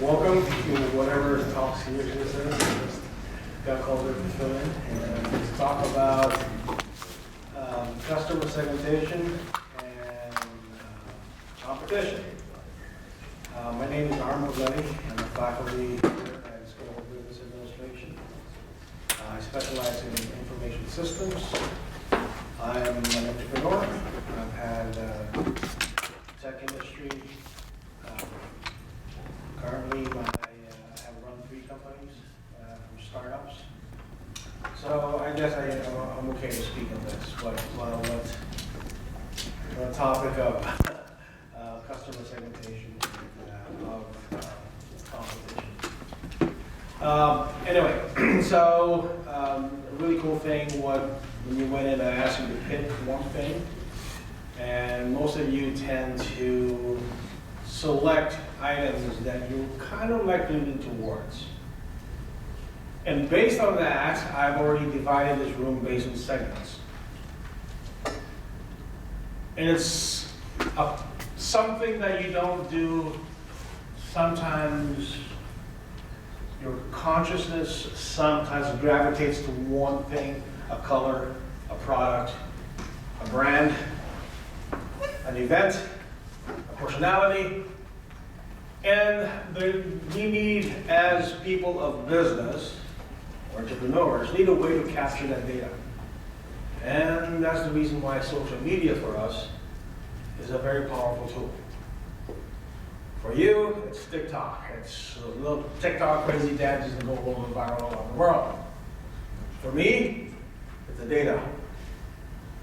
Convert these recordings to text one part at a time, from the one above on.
Welcome to whatever talk series this is. Just got called to fill in and let's talk about customer segmentation and competition. My name is Armand. I'm a faculty here at School of Business Administration. I specialize in information systems. I am an entrepreneur. I've had tech industry. Currently, I have run 3 companies from startups. So I guess I'm okay to speak on this. What topic of customer segmentation of competition. Anyway, so a really cool thing when you went in, I asked you to pick one thing, and most of you tend to select items that you're kind of like leaning towards. And based on that, I've already divided this room based on segments. And it's something that you don't do. Sometimes your consciousness sometimes gravitates to one thing, a color, a product, a brand, an event, a personality. And we need, as people of business, or entrepreneurs, need a way to capture that data. And that's the reason why social media for us is a very powerful tool. For you, it's TikTok. It's a little TikTok crazy dances that go over viral all over the world. For me, it's the data.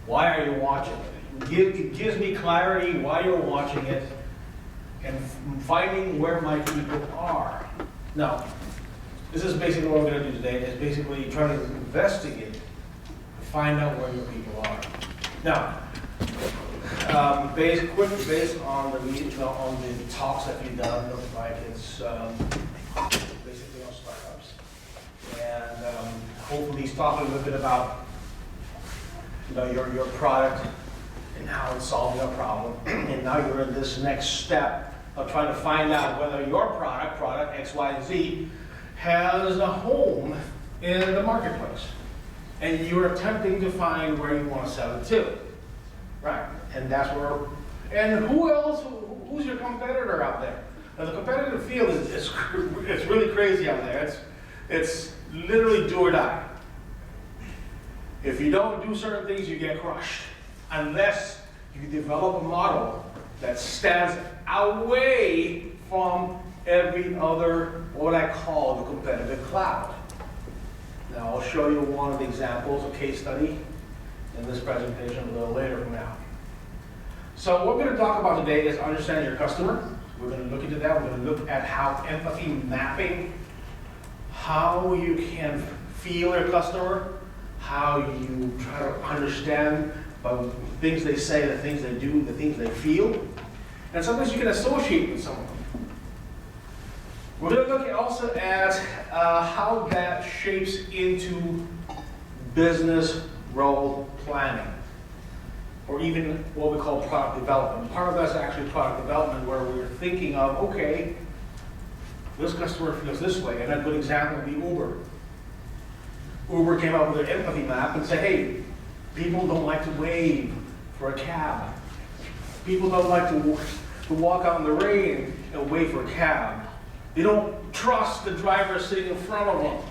Why are you watching it? It gives me clarity why you're watching it and finding where my people are. Now, this is basically what we're going to do today, is basically trying to investigate to find out where your people are. Now, based on the talks that we've done, looks like it's basically on startups. And hopefully he's talking a little bit about your product and how it's solving a problem. And now you're in this next step of trying to find out whether your product X, Y, and Z, has a home in the marketplace. And you're attempting to find where you want to sell it to. Right, and that's where, and who else, who's your competitor out there? Now the competitive field is it's really crazy out there. It's literally do or die. If you don't do certain things, you get crushed. Unless you develop a model that stands away from every other, what I call the competitive cloud. Now I'll show you one of the examples, a case study, in this presentation a little later from now. So what we're going to talk about today is understanding your customer. We're going to look into that. We're going to look at how empathy mapping, how you can feel your customer, how you try to understand the things they say, the things they do, the things they feel. And sometimes you can associate with someone. We're going to look also at how that shapes into business role planning, or even what we call product development. Part of that's actually product development, where we're thinking of, okay, this customer feels this way. And a good example would be Uber. Uber came up with an empathy map and said, hey, people don't like to wave for a cab. People don't like to walk out in the rain and wait for a cab. They don't trust the driver sitting in front of them.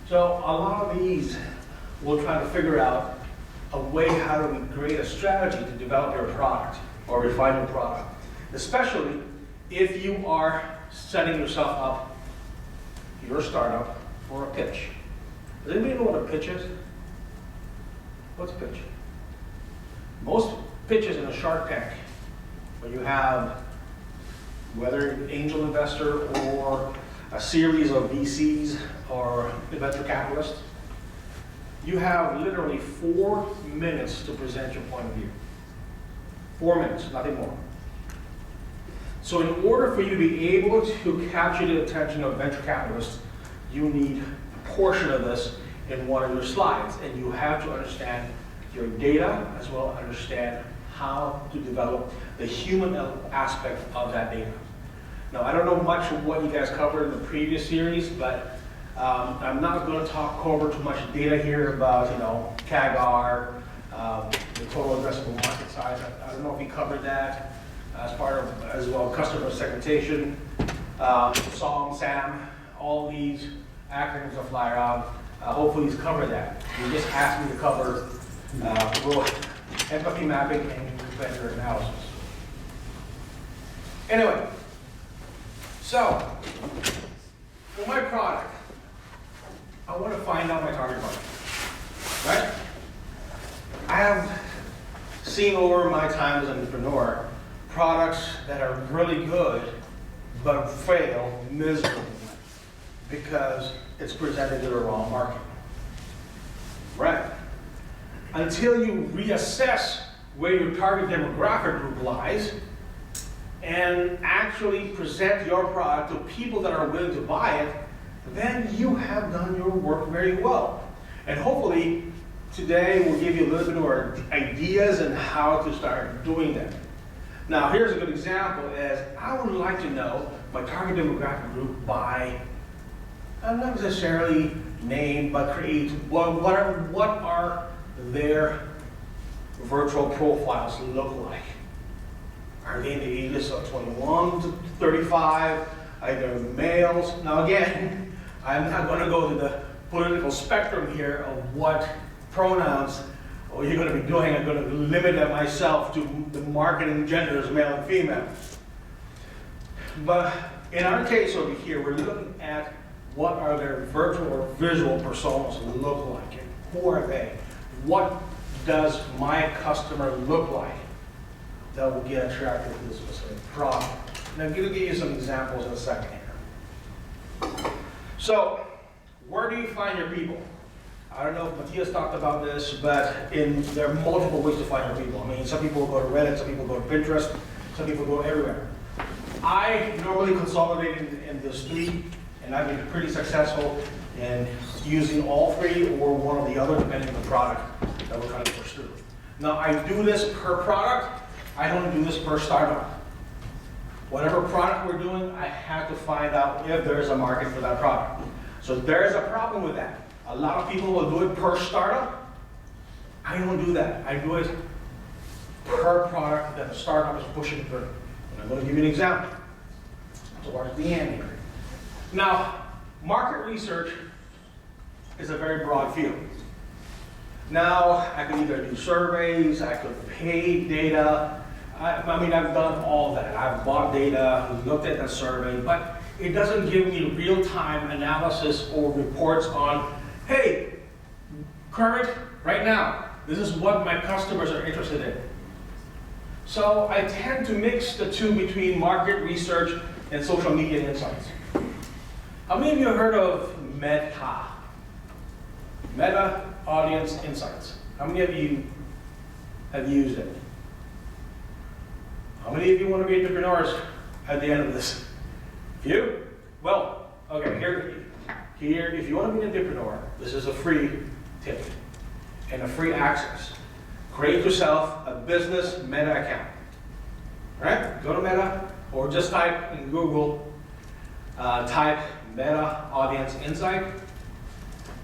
So a lot of these, we'll try to figure out a way how to create a strategy to develop your product or refine your product, especially if you are setting yourself up, your startup, for a pitch. Does anybody know what a pitch is? What's a pitch? Most pitches in a Shark Tank, where you have, whether an angel investor or a series of VCs or venture capitalists, you have literally 4 minutes to present your point of view. 4 minutes, nothing more. So in order for you to be able to capture the attention of venture capitalists, you need a portion of this in one of your slides. And you have to understand your data as well as understand how to develop the human aspect of that data. Now, I don't know much of what you guys covered in the previous series, but I'm not going to cover too much data here about, CAGR, the total addressable market size. I don't know if you covered that as part of, as well, customer segmentation, SOM, SAM, all these acronyms that fly around. Hopefully he's covered that. You just asked me to cover empathy mapping and competitor analysis. Anyway, so for my product, I want to find out my target market, right? I have seen over my time as an entrepreneur products that are really good but fail miserably because it's presented to the wrong market, right? Until you reassess where your target demographic group lies and actually present your product to people that are willing to buy it, then you have done your work very well. And hopefully, today we'll give you a little bit more ideas on how to start doing that. Now, here's a good example is I would like to know my target demographic group by, not necessarily name, but create, what are their virtual profiles look like? Are they in the ages of 21 to 35? Are they males? Now again, I'm not going to go to the political spectrum here of what pronouns you're going to be doing. I'm going to limit that myself to the marketing genders, male and female. But in our case over here, we're looking at what are their virtual or visual personas look like, and who are they? What does my customer look like that will get attracted to this specific product? And I'm going to give you some examples in a second here. So, where do you find your people? I don't know if Matthias talked about this, but there are multiple ways to find your people. I mean, some people go to Reddit, some people go to Pinterest, some people go everywhere. I normally consolidate in those three, and I've been pretty successful in using all three or one or the other, depending on the product that we're trying to push through. Now, I do this per product. I don't do this per startup. Whatever product we're doing, I have to find out if there's a market for that product. So there's a problem with that. A lot of people will do it per startup. I don't do that. I do it per product that the startup is pushing through. And I'm going to give you an example towards the end here. Now, market research is a very broad field. Now, I could either do surveys, I could pay data. I mean, I've done all that. I've bought data, looked at the survey, but it doesn't give me real-time analysis or reports on, hey, current, right now, this is what my customers are interested in. So I tend to mix the two between market research and social media insights. How many of you have heard of Meta? Meta Audience Insights. How many of you have used it? How many of you want to be entrepreneurs at the end of this? You? Well, okay, here, if you want to be an entrepreneur, this is a free tip and a free access. Create yourself a business Meta account. Right? Go to Meta or just type in Google, type Meta Audience Insight,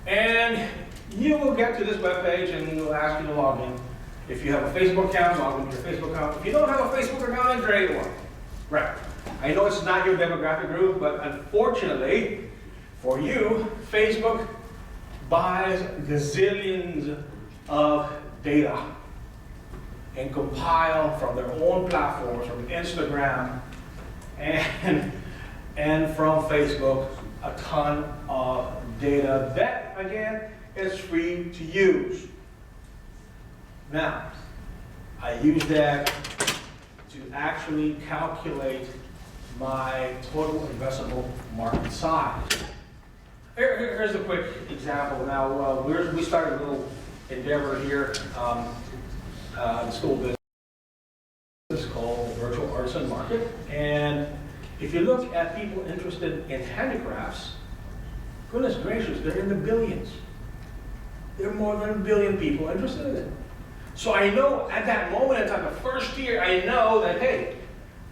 and you will get to this webpage and it will ask you to log in. If you have a Facebook account, log into your Facebook account. If you don't have a Facebook account, then create one. Right. I know it's not your demographic group, but unfortunately, for you, Facebook buys gazillions of data and compile from their own platforms, from Instagram and from Facebook, a ton of data that, again, is free to use. Now, I use that to actually calculate my total investable market size. Here's a quick example. Now, we started a little endeavor here in school business. It's called the Virtual Artisan Market. And if you look at people interested in handicrafts, goodness gracious, they're in the billions. There are more than 1 billion people interested in it. So I know at that moment in time, the first year, I know that, hey,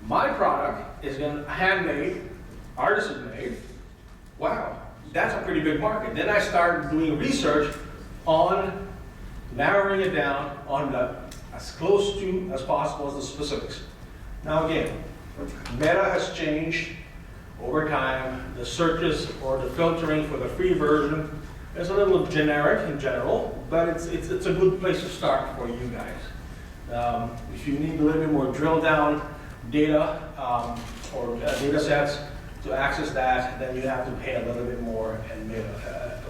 My product is going to handmade, artisan made. Wow, that's a pretty big market. Then I started doing research on narrowing it down on as close to as possible as the specifics. Now again, meta has changed over time. The searches or the filtering for the free version is a little generic in general, but it's a good place to start for you guys. If you need a little bit more drill down data or data sets to access that, then you have to pay a little bit more and meta,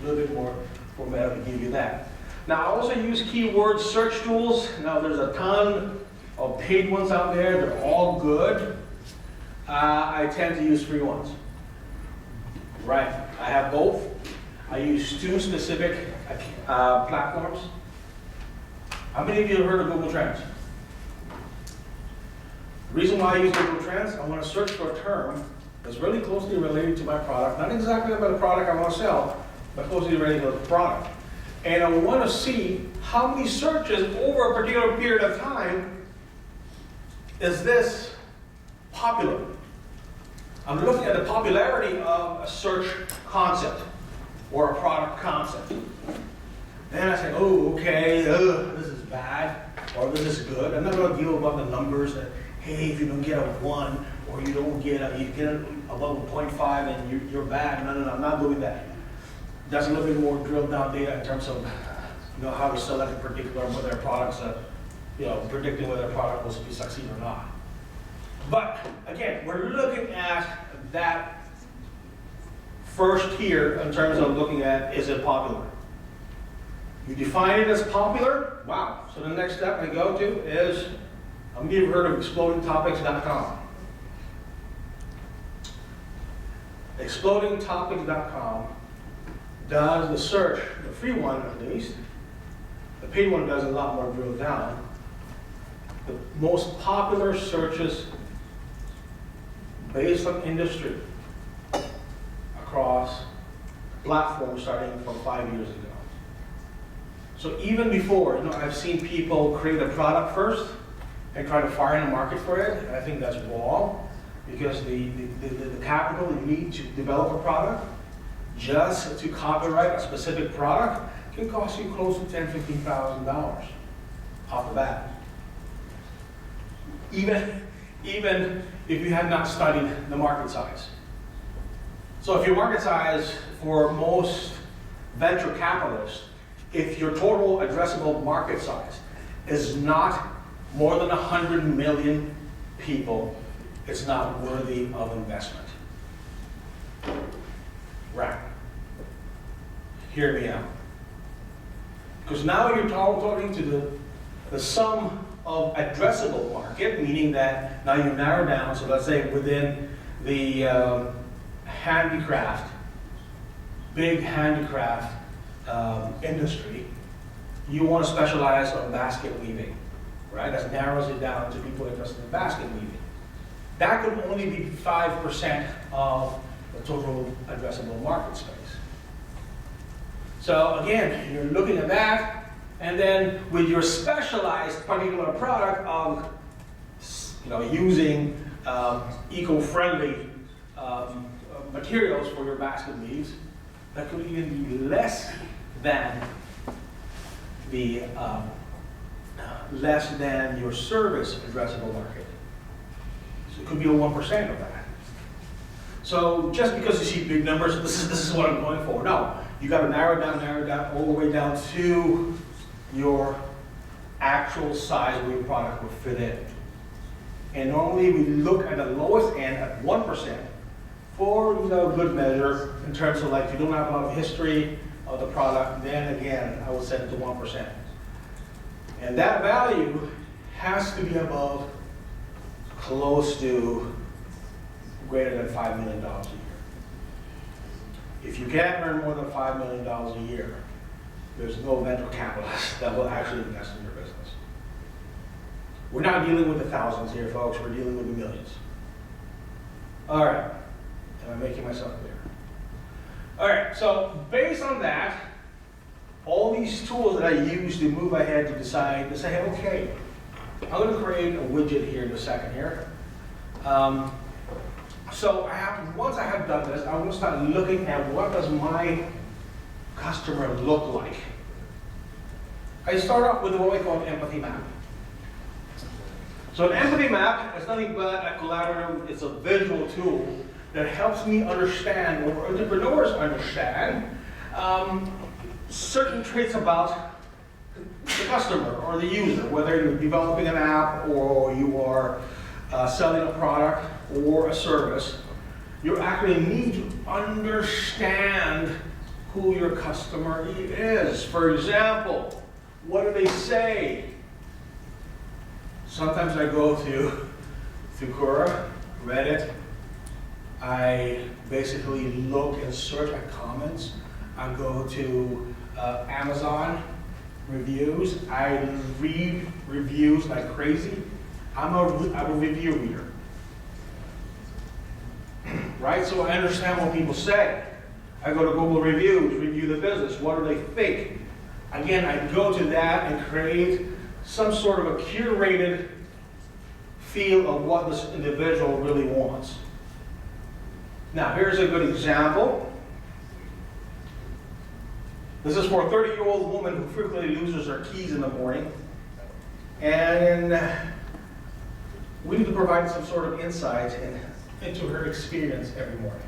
a little bit more for meta to give you that. Now I also use keyword search tools. Now there's a ton of paid ones out there. They're all good. I tend to use free ones. Right, I have both. I use two specific platforms. How many of you have heard of Google Trends? The reason why I use Google Trends, I want to search for a term that's really closely related to my product, not exactly about the product I want to sell, but closely related to the product. And I want to see how many searches over a particular period of time is this popular. I'm looking at the popularity of a search concept or a product concept. Then I say, oh, okay, this is bad, or this is good. I'm not going to deal about the numbers that, hey, if you don't get a 1, or you don't get you get above a 0.5 and you're bad. No, I'm not doing that. That's a little bit more drilled down data in terms of how to select a particular whether a product's predicting whether a product will succeed or not. But again, we're looking at that first here in terms of looking at, is it popular? You define it as popular, wow. So the next step I go to is, how many of you have heard of explodingtopics.com? Explodingtopics.com does the search, the free one at least. The paid one does a lot more drill down. The most popular searches based on industry across platforms starting from 5 years ago. So even before, I've seen people create a product first and try to find a market for it. And I think that's wrong, because the capital you need to develop a product just to copyright a specific product can cost you close to $10,000, $15,000 off the bat. Even if you have not studied the market size. So if your market size for most venture capitalists, if your total addressable market size is not more than 100 million people, it's not worthy of investment. Right. Hear me out. Because now you're talking to the sum of addressable market, meaning that now you narrow down, so let's say within the handicraft, big handicraft industry, you want to specialize on basket weaving, right? That narrows it down to people interested in basket weaving. That could only be 5% of the total addressable market space. So again, you're looking at that, and then with your specialized particular product of using eco-friendly materials for your basket weaves, that could even be less than your service addressable market. So it could be a 1% of that. So just because you see big numbers, this is what I'm going for. No, you got to narrow down, all the way down to your actual size where your product would fit in. And normally we look at the lowest end at 1% for good measure in terms of if you don't have a lot of history of the product, then again I would set it to 1%. And that value has to be above close to greater than $5 million a year. If you can't earn more than $5 million a year, there's no venture capitalist that will actually invest in your business. We're not dealing with the thousands here, folks. We're dealing with the millions. All right. Am I making myself clear? All right. So based on that, all these tools that I use to move ahead to decide to say, hey, okay, I'm going to create a widget here in a second here. So once I have done this, I want to start looking at what does my customer look like. I start off with what we call an empathy map. So an empathy map is nothing but a collaborative, it's a visual tool that helps me understand, or entrepreneurs understand, certain traits about the customer or the user, whether you're developing an app or you are selling a product or a service. You actually need to understand who your customer is. For example, what do they say? Sometimes I go to Quora, Reddit. I basically look and search at comments. I go to Amazon reviews. I read reviews like crazy. I'm a review reader. Right? So I understand what people say. I go to Google Reviews, review the business. What do they think? Again, I go to that and create some sort of a curated feel of what this individual really wants. Now, here's a good example. This is for a 30-year-old woman who frequently loses her keys in the morning. And we need to provide some sort of insight into her experience every morning.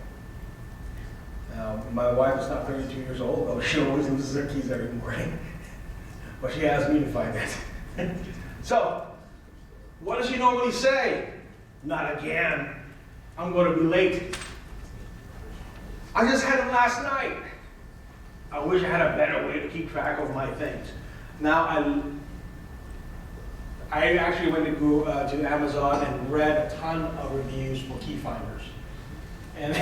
Now, my wife is not 32 years old, though she always loses her keys every morning. But she asked me to find it. So, what does she normally say? Not again. I'm going to be late. I just had it last night. I wish I had a better way to keep track of my things. Now, I actually went to Amazon and read a ton of reviews for key finders. And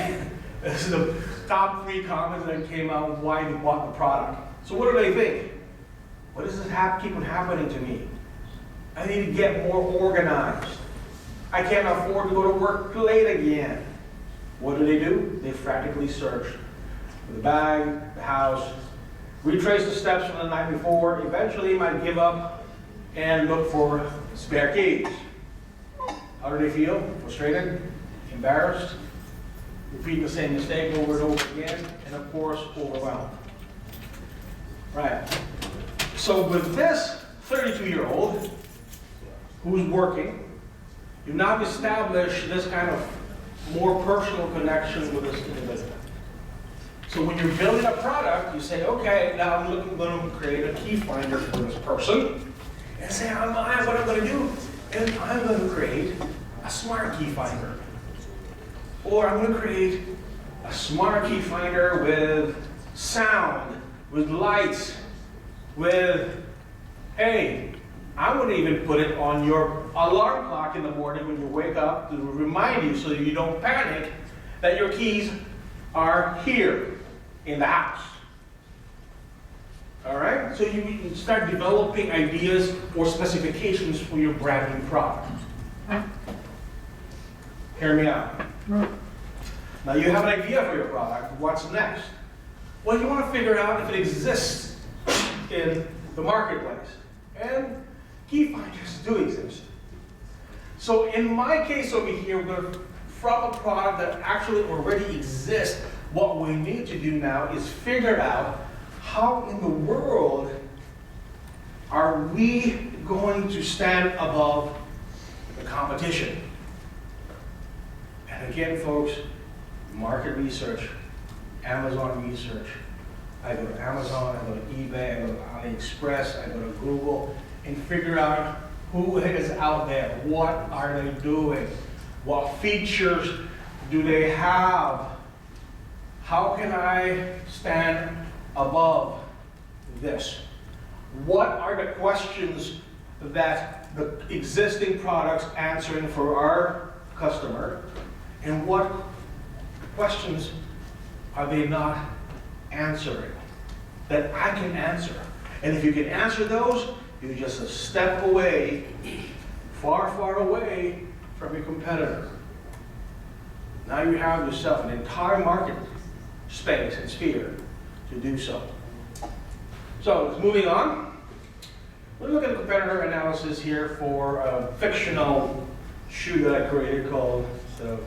this is the top 3 comments that came out why they bought the product. So what do they think? What does this keep on happening to me? I need to get more organized. I can't afford to go to work late again. What do? They frantically search for the bag, the house, retrace the steps from the night before, eventually might give up and look for spare keys. How do they feel? Frustrated? Embarrassed? Repeat the same mistake over and over again, and of course, overwhelmed. Right. So with this 32-year-old who's working, you've now established this kind of more personal connection with this individual. So when you're building a product, you say, okay, now I'm going to create a key finder for this person, and say, what I'm going to do is I'm going to create a smart key finder. Or I'm going to create a smart key finder with sound, with lights, with, hey, I would even put it on your alarm clock in the morning when you wake up to remind you so that you don't panic that your keys are here in the house. All right? So you start developing ideas or specifications for your brand new product. Hear me out. Now you have an idea for your product. What's next? Well, you want to figure out if it exists in the marketplace. And key finders do exist. So in my case over here, from a product that actually already exists, what we need to do now is figure out how in the world are we going to stand above the competition. And again, folks, market research, Amazon research. I go to Amazon, I go to eBay, I go to AliExpress, I go to Google, and figure out who is out there, what are they doing, what features do they have, how can I stand above this? What are the questions that the existing products answering for our customer, and what questions are they not answering that I can answer? And if you can answer those, you're just a step away, far, far away from your competitor. Now you have yourself an entire market space and sphere to do so. So, moving on. We're looking at competitor analysis here for a fictional shoe that I created called, instead of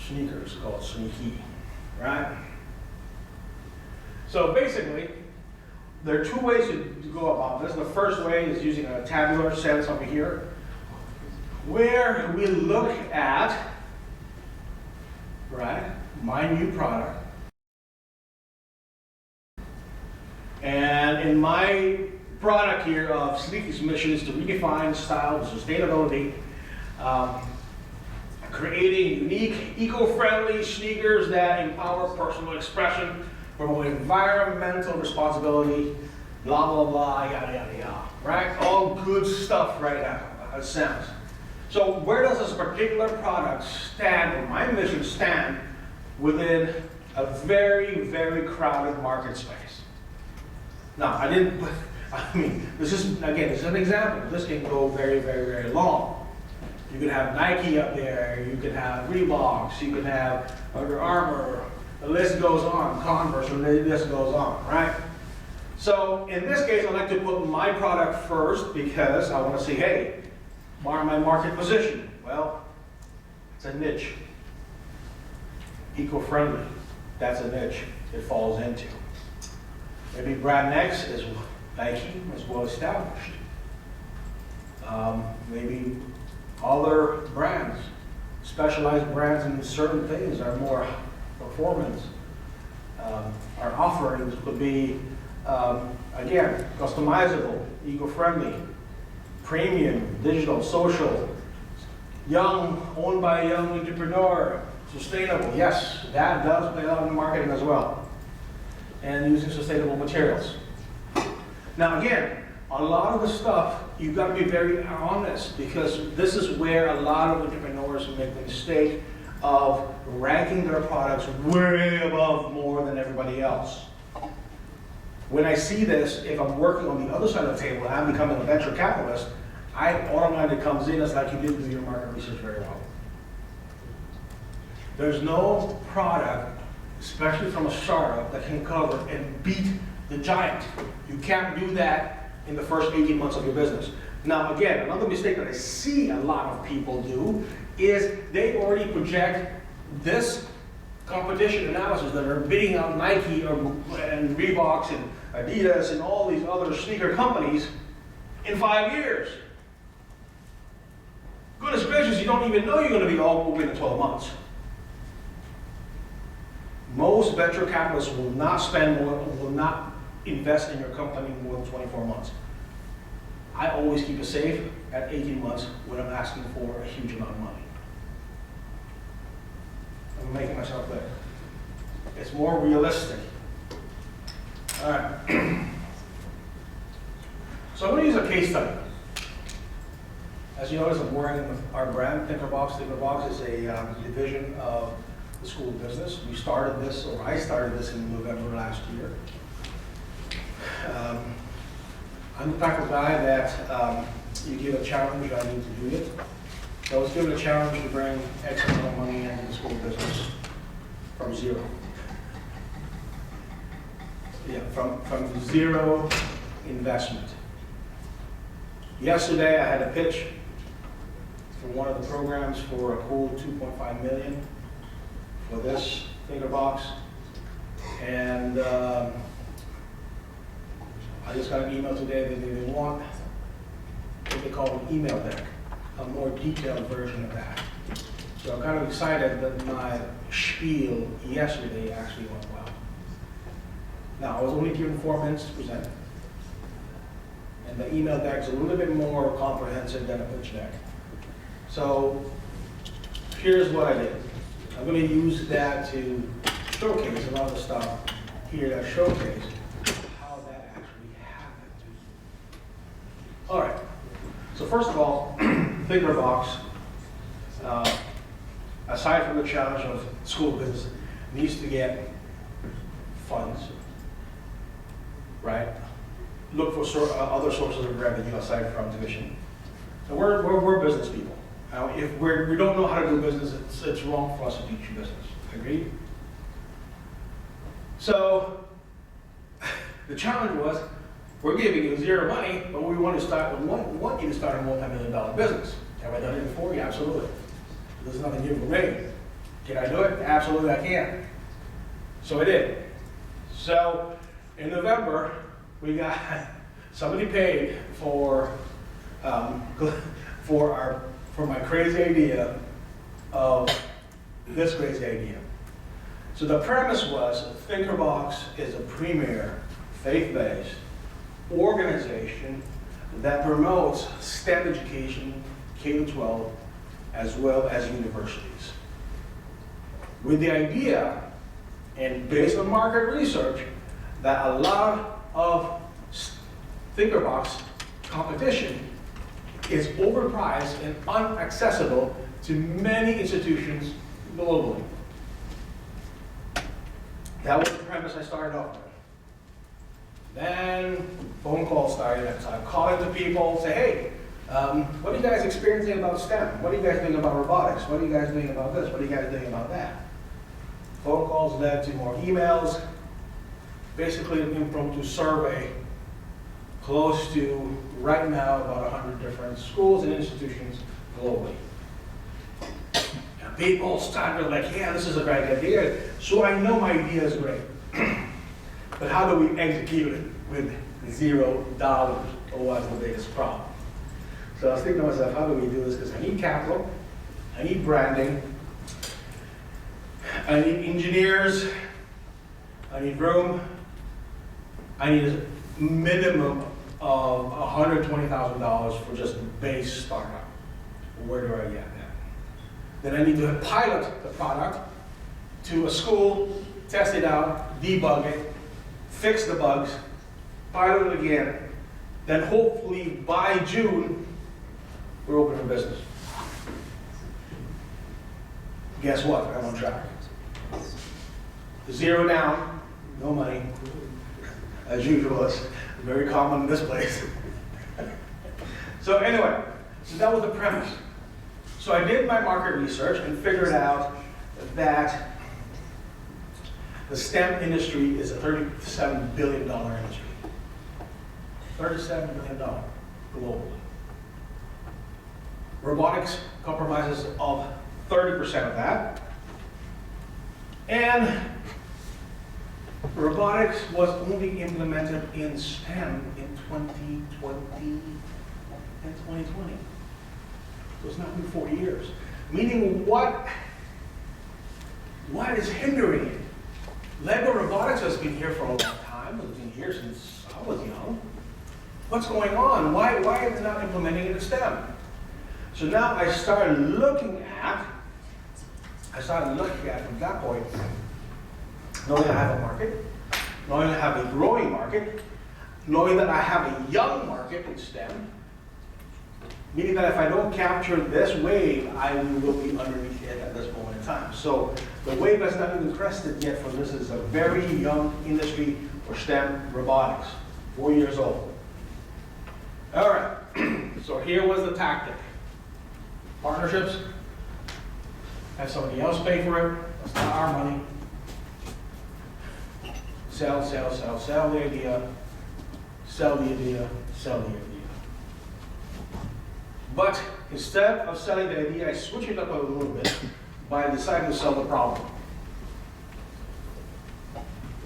sneakers, called sneaky, right? So basically, there are two ways to go about this. The first way is using a tabular sense over here, where we look at, right, my new product. And in my product here of Sneaky's mission is to redefine style and sustainability, creating unique, eco-friendly sneakers that empower personal expression, promote environmental responsibility, blah, blah, blah, yada, yada, yada, right? All good stuff right now, it sounds. So where does this particular product stand, or my mission stand, within a very, very crowded market space? Now, I mean, this is an example. This can go very, very, very long. You could have Nike up there, you could have Reeboks, you could have Under Armour, the list goes on, Converse, and the list goes on, right? So in this case, I like to put my product first because I want to say, hey, my market position. Well, it's a niche. Eco-friendly, that's a niche it falls into. Maybe brand X is Nike, is well established. Maybe other brands, specialized brands in certain things are more performance. Our offerings could be, again, customizable, eco-friendly, premium, digital, social, young, owned by a young entrepreneur, sustainable. Yes, that does play out in marketing as well. And using sustainable materials. Now again, a lot of the stuff, you've got to be very honest, because this is where a lot of entrepreneurs make the mistake of ranking their products way above more than everybody else. When I see this, if I'm working on the other side of the table and I'm becoming a venture capitalist, I automatically comes in as like you didn't do your market research very well. There's no product, especially from a startup, that can cover and beat the giant. You can't do that in the first 18 months of your business. Now again, another mistake that I see a lot of people do is they already project this competition analysis that are beating out Nike and Reeboks and Adidas and all these other sneaker companies in 5 years. Goodness gracious, you don't even know you're going to be all within 12 months. Most venture capitalists will not invest in your company more than 24 months. I always keep it safe at 18 months when I'm asking for a huge amount of money. I'm making myself clear. It's more realistic. All right. So I'm going to use a case study. As you notice, I'm wearing our brand, Thinkerbox. Thinkerbox is a division of the School of Business. We started this, or I started this in November last year. I'm the type of guy that you give a challenge, I need to do it. So I was given a challenge to bring X amount of money into the School of Business from zero. Yeah, from zero investment. Yesterday I had a pitch for one of the programs for a cool $2.5 million for this Thinkerbox. And I just got an email today that they want what they call an email deck, a more detailed version of that. So I'm kind of excited that my spiel yesterday actually went well. Now, I was only given 4 minutes to present. And the email deck is a little bit more comprehensive than a pitch deck. So here's what I did. I'm going to use that to showcase a lot of the stuff here that showcase how that actually happened. All right. So first of all, Thinkerbox, aside from the challenge of School of Business, needs to get funds, right? Look for other sources of revenue aside from tuition. So we're business people. If we don't know how to do business, it's wrong for us to teach you business. Agreed? So the challenge was, we're giving you zero money, but we want you to start a multi-million-dollar business. Have I done it before? Yeah, absolutely. This is nothing new for me. Can I do it? Absolutely I can. So I did. So in November, we got, somebody paid for my crazy idea of this crazy idea. So the premise was Thinkerbox is a premier faith-based organization that promotes STEM education, K-12, as well as universities. With the idea, and based on market research, that a lot of Thinkerbox competition is overpriced and unaccessible to many institutions globally. That was the premise I started off with. Then phone calls started. So I'm calling to people, say, hey, what are you guys experiencing about STEM? What are you guys doing about robotics? What are you guys doing about this? What are you guys doing about that? Phone calls led to more emails, basically an impromptu survey, close to, right now, about 100 different schools and institutions globally. And people started like, yeah, this is a great idea. So I know my idea is great. But how do we execute it with $0? Was the biggest problem. So I was thinking to myself, how do we do this? Because I need capital, I need branding, I need engineers, I need room, I need a minimum of $120,000 for just base startup. Where do I get that? Then I need to pilot the product to a school, test it out, debug it, fix the bugs, pilot it again, then hopefully by June, we're open for business. Guess what? I'm on track. Zero down, no money. As usual, it's very common in this place. So anyway, so that was the premise. So I did my market research and figured out that the STEM industry is a $37 billion industry. $37 billion globally. Robotics comprises of 30% of that. And robotics was only implemented in STEM in 2020 and 2020. So it's not been 40 years. Meaning what is hindering it? Lego robotics has been here for a long time. It's been here since I was young. What's going on? Why is it not implementing it in STEM? So now I started looking at from that point, knowing I have a market, knowing I have a growing market, knowing that I have a young market in STEM, meaning that if I don't capture this wave, I will be underneath it at this moment in time. So the wave has not even crested yet for this is a very young industry for STEM robotics, 4 years old. All right, so here was the tactic. Partnerships, have somebody else pay for it, that's not our money. Sell the idea, sell the idea, sell the idea. But instead of selling the idea, I switched it up a little bit by deciding to sell the problem.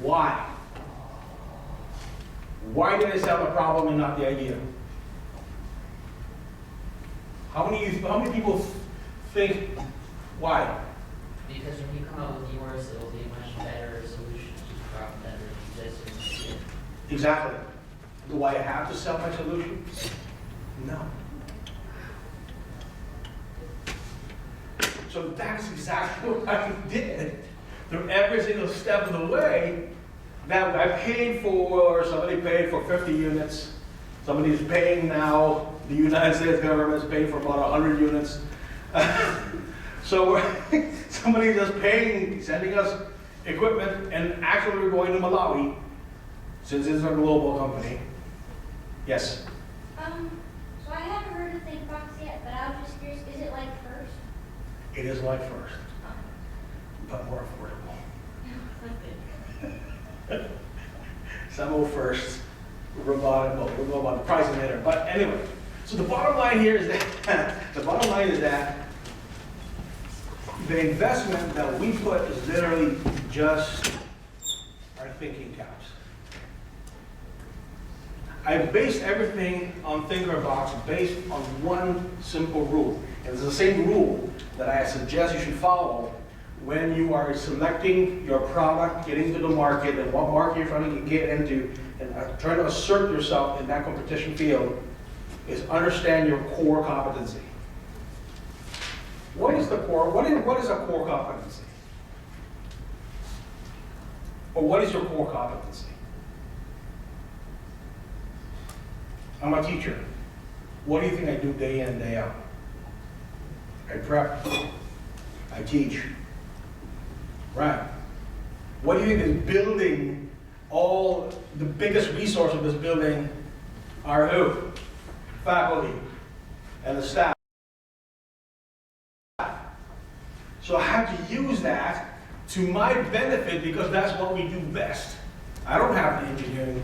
Why? Why did I sell the problem and not the idea? How many people think why? Because when you come up with yours, it'll be a much better solution to the problem that exists. Exactly. Do I have to sell my solution? No. So that's exactly what I did through every single step of the way. That I paid for, somebody paid for 50 units. Somebody's paying now, the United States government is paying for about 100 units. So somebody's just paying, sending us equipment, and actually we're going to Malawi, since it's a global company. Yes? So I haven't heard of ThinkBox yet, but I was just curious, is it like first? It is like first, but more affordable. Some will first, robotic, well, we'll go about the pricing later. But anyway, So the bottom line here is that, the bottom line is that the investment that we put is literally just our thinking caps. I based everything on Thinkerbox based on one simple rule. And it's the same rule that I suggest you should follow when you are selecting your product, getting to the market, and what market you're trying to get into, and trying to assert yourself in that competition field, is understand your core competency. What is the core? What is a core competency? Or what is your core competency? I'm a teacher. What do you think I do day in and day out? I prep. I teach. Right. What do you think is building all the biggest resource of this building are who? Faculty and the staff. So I have to use that to my benefit because that's what we do best. I don't have the engineering.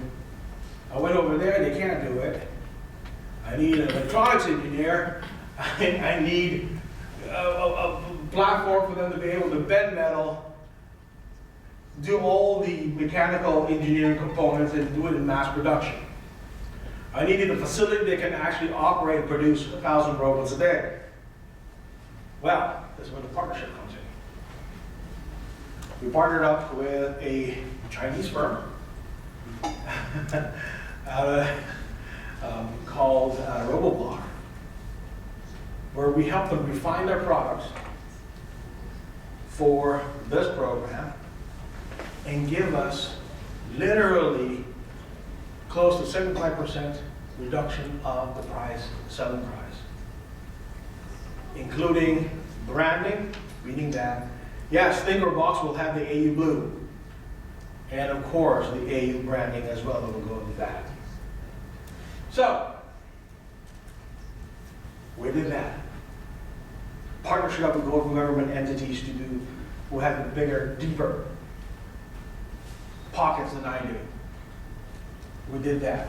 I went over there, they can't do it. I need an electronics engineer. I need a platform for them to be able to bend metal, do all the mechanical engineering components and do it in mass production. I needed a facility that can actually operate and produce 1,000 robots a day. Well, this is where the partnership comes in. We partnered up with a Chinese firm called Roboblock, where we help them refine their products for this program and give us literally close to 75% reduction of the price, selling price, including branding, meaning that, yes, Thinkerbox will have the AU blue, and of course the AU branding as well that will go into that. So, we did that. Partnership with local government entities to do, who have the bigger, deeper pockets than I do. We did that.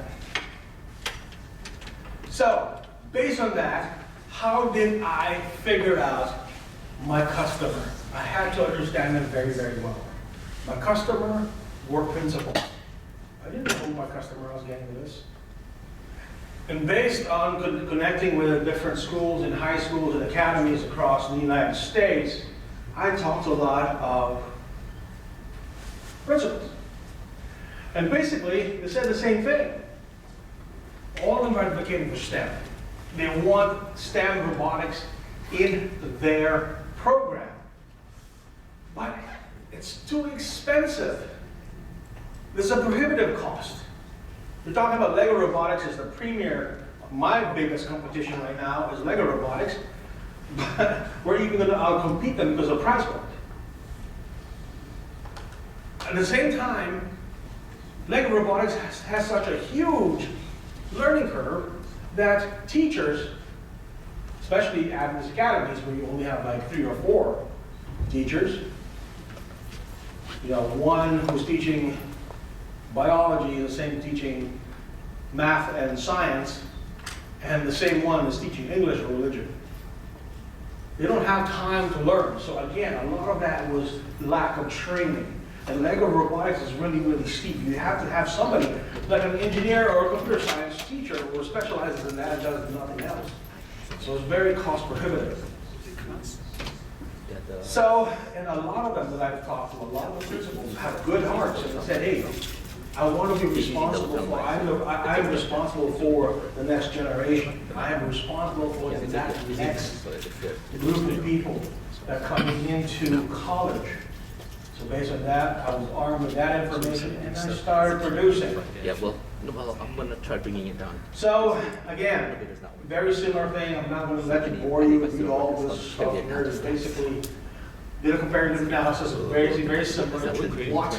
So, based on that, how did I figure out my customer? I had to understand them very, very well. My customer were principals. I didn't know who my customer was getting this. And based on connecting with different schools and high schools and academies across the United States, I talked to a lot of principals. And basically, they said the same thing. All of them are advocating for STEM. They want STEM robotics in their program. But it's too expensive. There's a prohibitive cost. We're talking about Lego Robotics as the premier. My biggest competition right now is Lego Robotics. But we're even going to outcompete them because of price point. At the same time, Lego Robotics has such a huge learning curve that teachers, especially at these academies where you only have like 3 or 4 teachers, you know, one who's teaching biology, the same teaching math and science, and the same one is teaching English or religion. They don't have time to learn. So again, a lot of that was lack of training. And Lego Robotics is really, really steep. You have to have somebody, like an engineer or a computer science teacher who specializes in that and does nothing else. So it's very cost prohibitive. So, and a lot of them that I've talked to, a lot of the principals have good hearts and they said, hey, I want to be responsible for, I'm responsible for the next generation. I am responsible for the next group of people that are coming into college. So based on that, I was armed with that information and I started producing. Yeah, well, I'm going to try bringing it down. So again, very similar thing. I'm not going to let you bore you with all this stuff here. It's basically did a comparative analysis, very similar to what,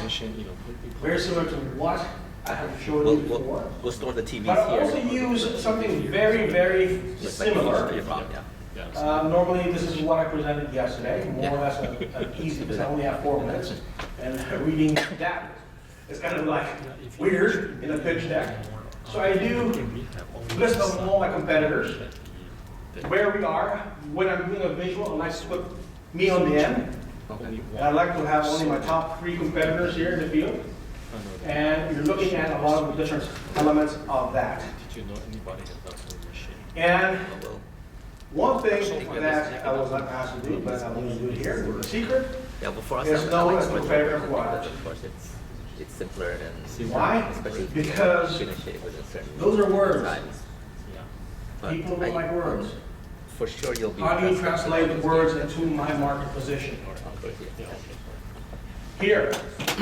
very similar to what I have showed you before. We'll store the TVs but I here. also use something very similar. Normally, this is what I presented yesterday, more or less an easy, because I only have 4 minutes, and reading that is kind of like weird in a pitch deck. So I do list of all my competitors, where we are. When I'm doing a visual, I like to put me on the end. And I like to have only my top 3 competitors here in the field. And you're looking at a lot of the different elements of that. Did you know anybody has that sort of machine? And Well, one thing that I was not asked to do, but I'm going to do it here, the secret, yeah, but for us, There's I no like competitor Squidward, watch. because of course it's simpler and why? especially if you Because finish it within certain those are words. times. Yeah. But People don't like words. For sure, you'll be. How do you impressed. translate the words into my market position? Of course, yeah. Here,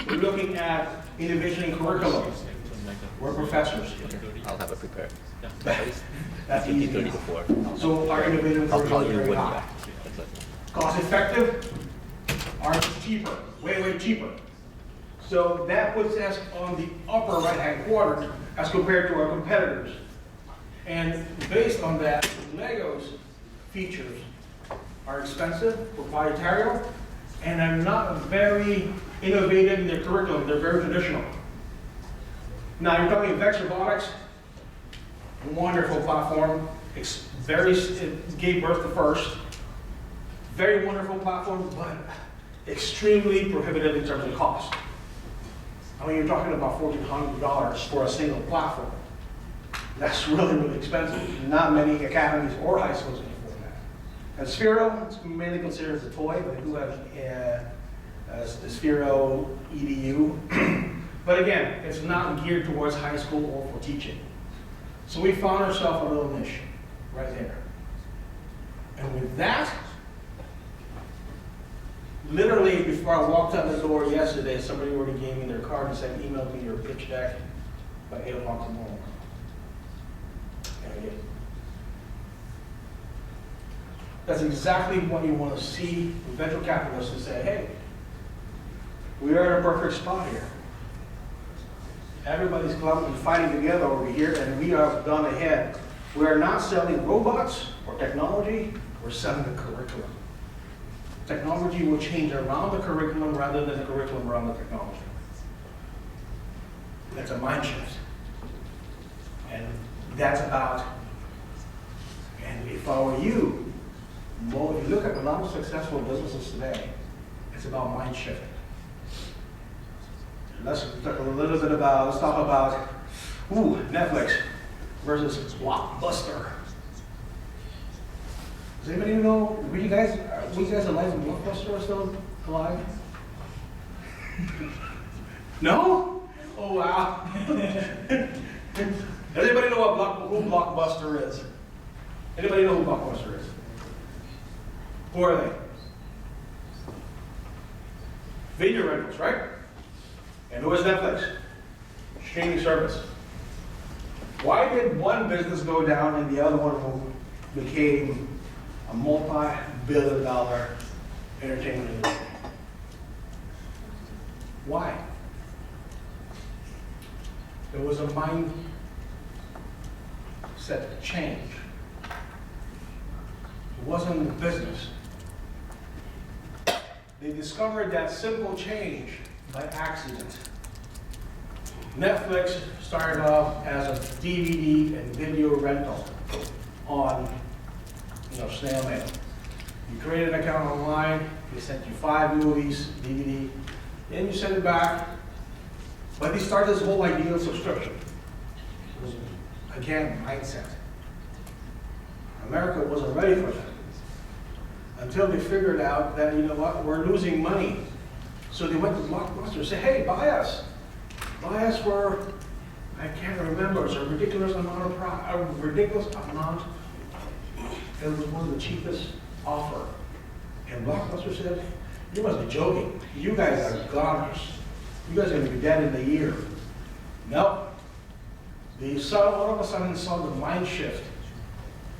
we're looking at innovation in curriculum. We're professors. Okay, I'll have it prepared. That's 50, easy 30 to enough. 4. So our innovation in I'll curriculum call is you very when you're high. back. That's it. Cost effective, ours is cheaper, way, way cheaper. So that puts us on the upper right-hand quadrant as compared to our competitors. And based on that, Lego's features are expensive, proprietary, and are not very innovative in their curriculum. They're very traditional. Now, you're talking Vex Robotics, wonderful platform. It gave birth to FIRST. Very wonderful platform, but extremely prohibitive in terms of cost. I mean, you're talking about $1,400 for a single platform. That's really, really expensive. Not many academies or high schools can afford that. And Sphero, it's mainly considered as a toy, but they do have the Sphero EDU. But again, it's not geared towards high school or for teaching. So we found ourselves a little niche right there. And with that, literally before I walked out the door yesterday, somebody already gave me their card and said, email me your pitch deck by 8 o'clock tomorrow. And I did. That's exactly what you want to see with venture capitalists to say, hey, we are in a perfect spot here. Everybody's clubbing and fighting together over here, and we are done ahead. We are not selling robots or technology, we're selling the curriculum. Technology will change around the curriculum rather than the curriculum around the technology. That's a mind shift. And that's about, and if I were you, if you look at a lot of successful businesses today, it's about mind shifting. Let's talk a little bit about, let's talk about, Netflix versus Blockbuster. Does anybody know, were you guys alive when Blockbuster was still alive? No? Oh, wow. Does anybody know who Blockbuster is? Anybody know who Blockbuster is? Who are they? Video rentals, right? And who is Netflix? Streaming service. Why did one business go down and the other one became a multi-billion-dollar entertainment industry? Why? It was a mindset change. It wasn't the business. They discovered that simple change by accident. Netflix started off as a DVD and video rental on, snail mail. You created an account online, they sent you 5 movies, DVD, then you send it back. But they started this whole idea of subscription. It was, again, mindset. America wasn't ready for that. Until they figured out that, you know what, we're losing money. So they went to Blockbuster and said, hey, buy us. Buy us for, I can't remember, it's a ridiculous amount of It was one of the cheapest offer. And Blockbuster said, you must be joking. You guys are goners. You guys are going to be dead in a year. Nope. They saw, all of a sudden saw the mind shift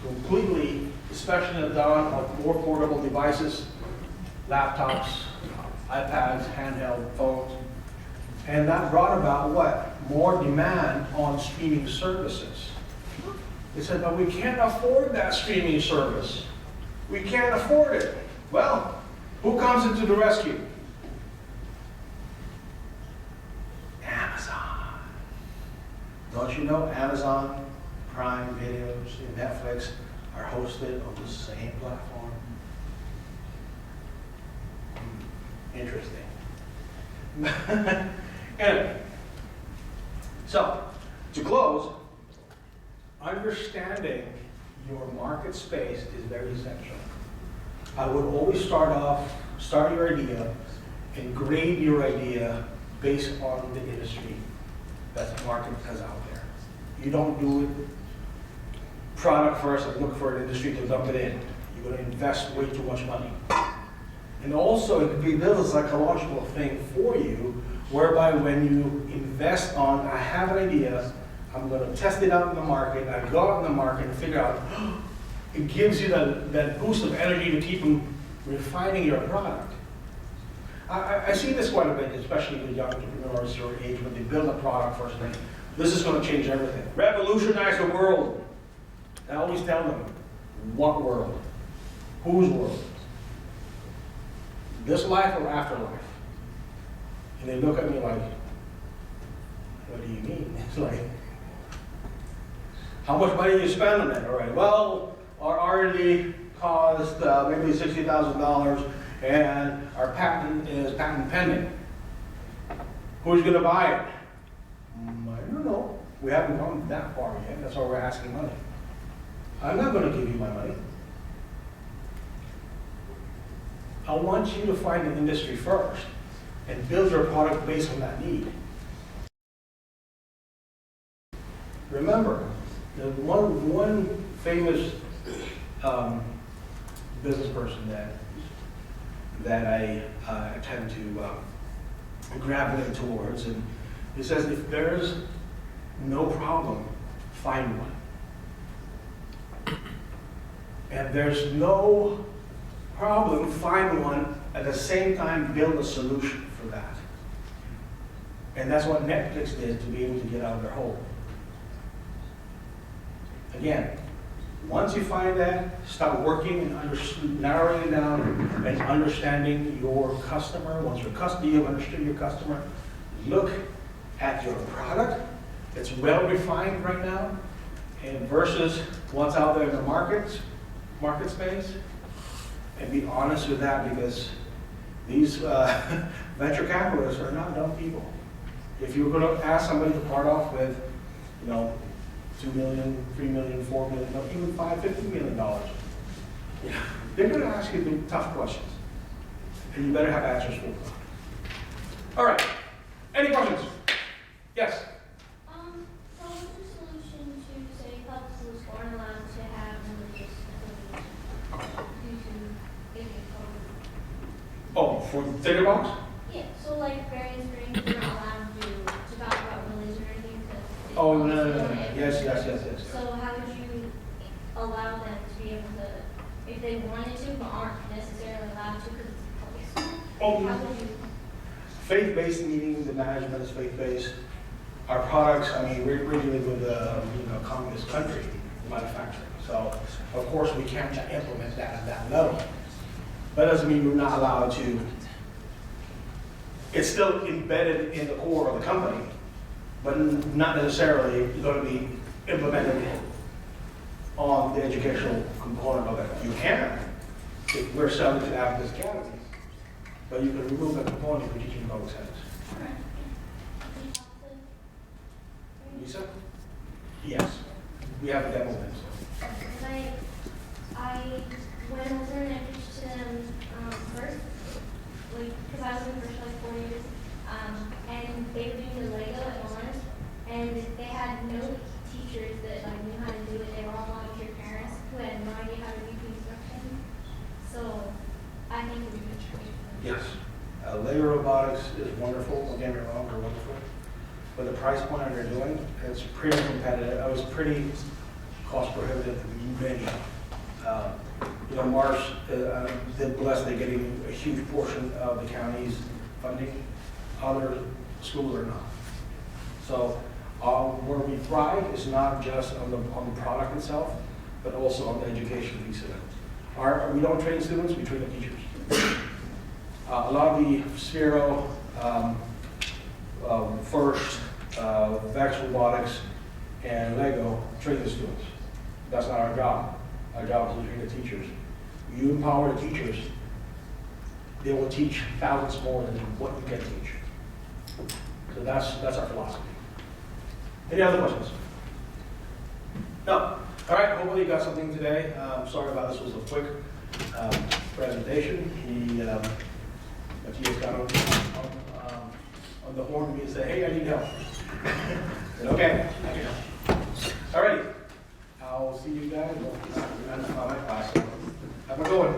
completely, especially in the dawn of more portable devices, laptops, iPads, handheld phones. And that brought about what? More demand on streaming services. They said, but we can't afford that streaming service. We can't afford it. Well, who comes into the rescue? Amazon. Don't you know Amazon Prime Videos and Netflix are hosted on the same platform? Interesting. Anyway, so to close, understanding your market space is very essential. I would always start your idea and grade your idea based on the industry that the market has out there. You don't do it product first and look for an industry to dump it in. You're going to invest way too much money. And also, it could be built a psychological thing for you, whereby when you invest on, I have an idea, I'm going to test it out in the market, I go out in the market and figure out, it gives you that boost of energy to keep refining your product. I see this quite a bit, especially with young entrepreneurs your age, when they build a product first thing. This is going to change everything. Revolutionize the world. I always tell them, what world? Whose world? This life or afterlife? And they look at me like, what do you mean? It's like, how much money do you spend on it? All right, well, our R&D cost maybe $60,000 and our patent is patent pending. Who's going to buy it? I don't know. We haven't gone that far yet. That's why we're asking money. I'm not going to give you my money. I want you to find an industry first and build your product based on that need. Remember, the one famous business person that I tend to gravitate towards, and he says, if there's no problem, find one. And there's no problem, find one, at the same time build a solution for that. And that's what Netflix did to be able to get out of their hole. Again, once you find that, start working and narrowing it down and understanding your customer. Once you've understood your customer, look at your product. It's well refined right now, and versus what's out there in the market space, and be honest with that, because these venture capitalists are not dumb people. If you're going to ask somebody to part off with, you know, $2 million, $3 million, $4 million, even $5, $50 million, they're going to ask you the tough questions, and you better have answers for them. All right. Any questions? Yes. So what's the solution to say public schools aren't allowed to have religious affiliation due to maybe COVID? Oh, for the Tinder box? Yeah, so like various things you're not allowed to talk about religion or anything because. Oh, no. Yes. So how would you allow them to be able to, if they wanted to, but aren't necessarily allowed to because it's public school? Oh, How would you? faith-based meetings, the management is faith-based. Our products, I mean, we're dealing with a communist country manufacturing. So, of course, we can't implement that at that level. That doesn't mean we're not allowed to. It's still embedded in the core of the company, but not necessarily going to be implemented on the educational component of it. You can, if we're selling to Adventist academies, but you can remove that component for teaching public science. Lisa? Yes, we have a demo then. When I was there, I pitched to them first, like, because I was in the first like 4 years, and they were doing the Lego at once, and they had no teachers that like knew how to do it. They were all volunteer parents who had no idea how to do construction. So I think it would be great. Yes. Lego robotics is wonderful. Don't get me wrong, they're wonderful. But the price point they're doing, it's pretty competitive. I was pretty cost prohibitive for many. Mars, they're blessed they're getting a huge portion of the county's funding. Other schools are not. So where we thrive is not just on the product itself, but also on the education piece of it. We don't train students, we train the teachers. A lot of the Sphero, First, Vex Robotics, and Lego train the students. That's not our job. Our job is to train the teachers. You empower the teachers, they will teach thousands more than what you can teach. So that's our philosophy. Any other questions? No. All right, hopefully you got something today. Sorry about this was a quick presentation. Matthias got on the horn to me and said, hey, I need help. I said, okay, I can help. All righty. I'll see you guys. I'm my class. Have a good one.